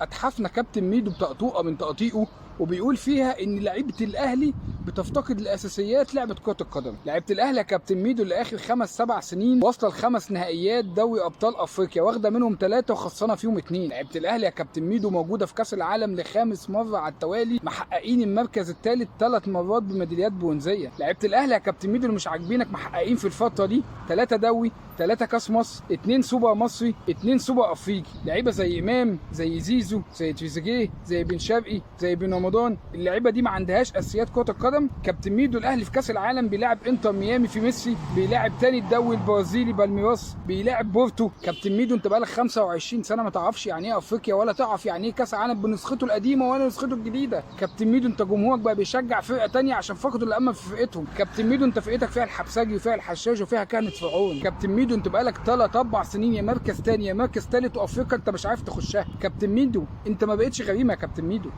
اتحفنا كابتن ميدو بتقطوقه من تقاطيقه، وبيقول فيها ان لعيبه الاهلي بتفتقد الاساسيات لعبه كره القدم. لعيبه الاهلي يا كابتن ميدو اللي اخر 5-7 سنين واصله ل5 نهائيات دوري ابطال افريقيا، واخده منهم 3 وخسرانه فيهم 2. لعيبه الاهلي يا كابتن ميدو موجوده في كاس العالم ل5 مره على التوالي، محققين المركز الثالث 3 مرات بميداليات برونزيه. لعيبه الاهلي يا كابتن ميدو اللي مش عاجبينك محققين في الفتره دي 3 دوري، 3 كاس مصر، 2 سوبر مصري، 2 سوبر افريقي. لعيبه زي امام، زي زيزو، زي تريزيجيه، زي بن شرقي، زي بن رمضان. اللعيبه دي ما عندهاش اساسيات كره القدم. كابتن ميدو الاهلي في كاس العالم بيلاعب انتر ميامي في ميسي، بيلاعب تاني الدوري البرازيلي بالميراس، بيلاعب بورتو. كابتن ميدو انت بقالك 25 سنه ما تعرفش يعني ايه افريقيا، ولا تعرف يعني ايه كاس عالم بنسخته القديمه ولا نسخته الجديده. كابتن ميدو انت جمهورك بقى بيشجع فرقه تانيه عشان فقدوا الامل في فرقتهم. كابتن ميدو انت فرقتك فيها الحبسجي وفيها الحشاش وفيها كهنه فرعون. كابتن ميدو انت بقالك 3-4 سنين يا مركز تاني يا مركز تالت، وافريقيا انت مش عارف تخشها. كابتن ميدو انت ما بقتش غريمه يا كابتن ميدو.